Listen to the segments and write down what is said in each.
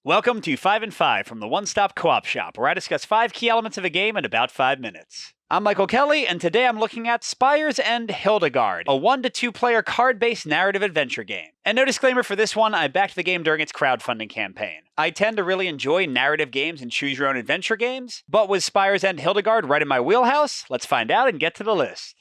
Welcome to 5 and 5 from the One Stop Co-op Shop, where I discuss 5 key elements of a game in about 5 minutes. I'm Michael Kelly, and today I'm looking at Spires and Hildegard, a 1 to 2 player card-based narrative adventure game. And no disclaimer for this one, I backed the game during its crowdfunding campaign. I tend to really enjoy narrative games and choose-your-own adventure games, but was Spires and Hildegard right in my wheelhouse? Let's find out and get to the list.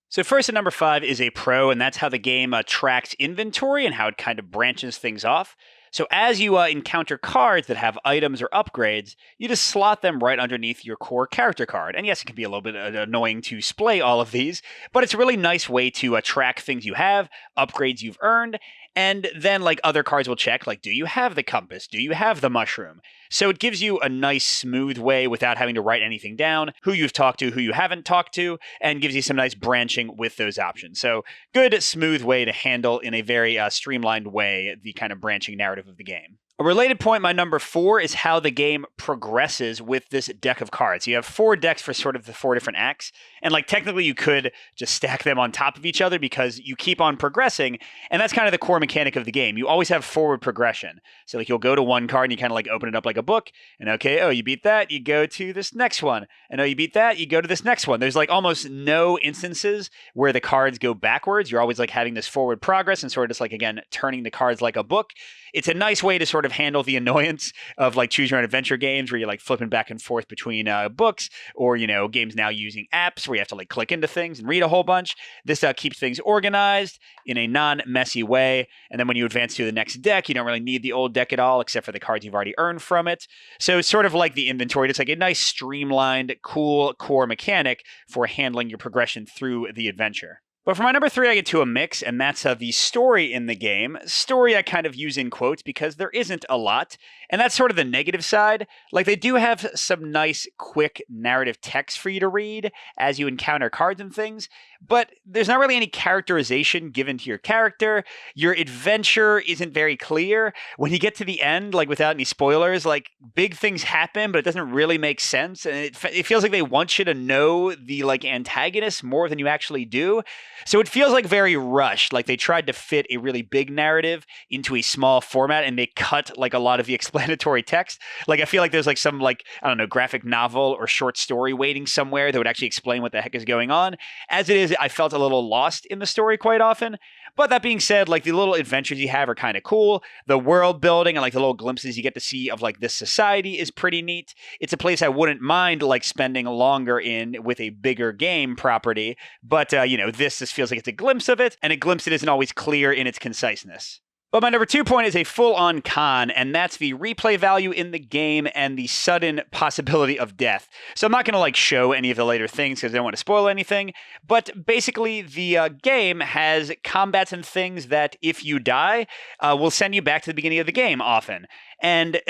So first at number 5 is a pro, and that's how the game tracks inventory and how it kind of branches things off. So as you encounter cards that have items or upgrades, you just slot them right underneath your core character card. And yes, it can be a little bit annoying to display all of these, but it's a really nice way to track things you have, upgrades you've earned, and then like other cards will check, like, do you have the compass? Do you have the mushroom? So it gives you a nice, smooth way without having to write anything down, who you've talked to, who you haven't talked to, and gives you some nice branching with those options. So good, smooth way to handle in a very streamlined way the kind of branching narrative of the game. A related point, my number 4, is how the game progresses with this deck of cards. You have 4 decks for sort of the 4 different acts, and like technically you could just stack them on top of each other because you keep on progressing, and that's kind of the core mechanic of the game. You always have forward progression. So like you'll go to one card and you kind of like open it up like a book, and okay, oh, you beat that, you go to this next one, and oh, you beat that, you go to this next one. There's like almost no instances where the cards go backwards. You're always like having this forward progress and sort of just like, again, turning the cards like a book. It's a nice way to sort of handle the annoyance of like choose your own adventure games where you're like flipping back and forth between books, or, you know, games now using apps where you have to like click into things and read a whole bunch. This keeps things organized in a non-messy way. And then when you advance to the next deck, you don't really need the old deck at all, except for the cards you've already earned from it. So it's sort of like the inventory. It's like a nice streamlined, cool core mechanic for handling your progression through the adventure. But for my number 3, I get to a mix, and that's the story in the game. Story I kind of use in quotes because there isn't a lot, and that's sort of the negative side. Like, they do have some nice, quick narrative text for you to read as you encounter cards and things, but there's not really any characterization given to your character. Your adventure isn't very clear. When you get to the end, like without any spoilers, like big things happen, but it doesn't really make sense, and it feels like they want you to know the like antagonist more than you actually do. So it feels like very rushed, like they tried to fit a really big narrative into a small format and they cut like a lot of the explanatory text. Like I feel like there's like some like, I don't know, graphic novel or short story waiting somewhere that would actually explain what the heck is going on. As it is, I felt a little lost in the story quite often. But that being said, like the little adventures you have are kind of cool. The world building and like the little glimpses you get to see of like this society is pretty neat. It's a place I wouldn't mind like spending longer in with a bigger game property. But, you know, this just feels like it's a glimpse of it, and a glimpse that isn't always clear in its conciseness. But my number 2 point is a full-on con, and that's the replay value in the game and the sudden possibility of death. So I'm not going to like show any of the later things because I don't want to spoil anything, but basically the game has combats and things that if you die, will send you back to the beginning of the game often. And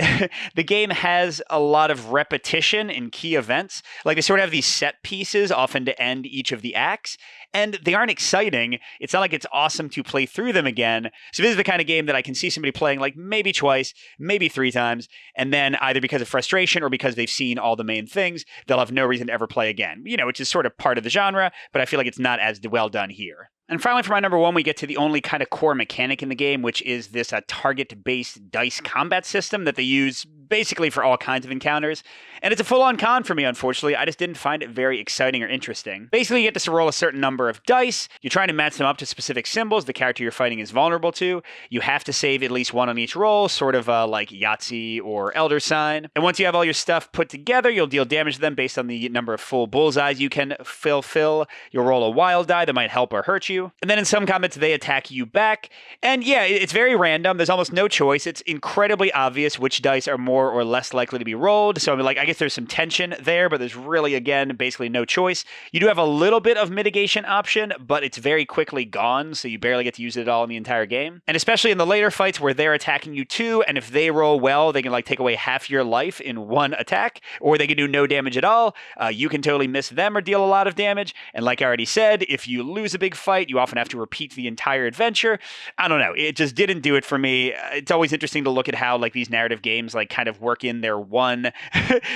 the game has a lot of repetition in key events. Like they sort of have these set pieces often to end each of the acts. And they aren't exciting. It's not like it's awesome to play through them again. So this is the kind of game that I can see somebody playing like maybe twice, maybe 3 times, and then either because of frustration or because they've seen all the main things, they'll have no reason to ever play again. You know, which is sort of part of the genre, but I feel like it's not as well done here. And finally, for my number 1, we get to the only kind of core mechanic in the game, which is this target-based dice combat system that they use basically for all kinds of encounters. And it's a full-on con for me, unfortunately. I just didn't find it very exciting or interesting. Basically, you get to roll a certain number of dice. You're trying to match them up to specific symbols the character you're fighting is vulnerable to. You have to save at least 1 on each roll, sort of like Yahtzee or Elder Sign. And once you have all your stuff put together, you'll deal damage to them based on the number of full bullseyes you can fulfill. You'll roll a wild die that might help or hurt you. And then in some combats, they attack you back. And yeah, it's very random. There's almost no choice. It's incredibly obvious which dice are more or less likely to be rolled. So I guess there's some tension there, but there's really, again, basically no choice. You do have a little bit of mitigation option, but it's very quickly gone, so you barely get to use it at all in the entire game. And especially in the later fights where they're attacking you too, and if they roll well, they can like take away half your life in one attack, or they can do no damage at all. You can totally miss them or deal a lot of damage. And like I already said, if you lose a big fight, you often have to repeat the entire adventure. I don't know. It just didn't do it for me. It's always interesting to look at how like these narrative games like kind of work in their one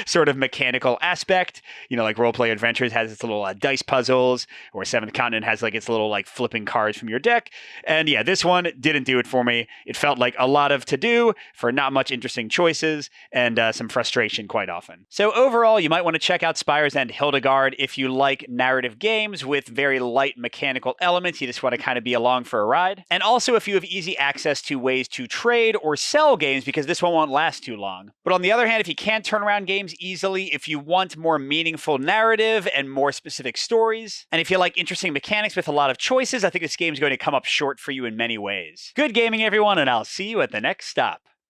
sort of mechanical aspect. Like Role Play Adventures has its little dice puzzles, or Seventh Continent has like its little like flipping cards from your deck. And yeah, this one didn't do it for me. It felt like a lot of to do for not much interesting choices and some frustration quite often. So overall, you might want to check out Spires and Hildegard if you like narrative games with very light mechanical elements. You just want to kind of be along for a ride. And also if you have easy access to ways to trade or sell games, because this one won't last too long. But on the other hand, if you can't turn around games easily, if you want more meaningful narrative and more specific stories, and if you like interesting mechanics with a lot of choices, I think this game is going to come up short for you in many ways. Good gaming, everyone, and I'll see you at the next stop.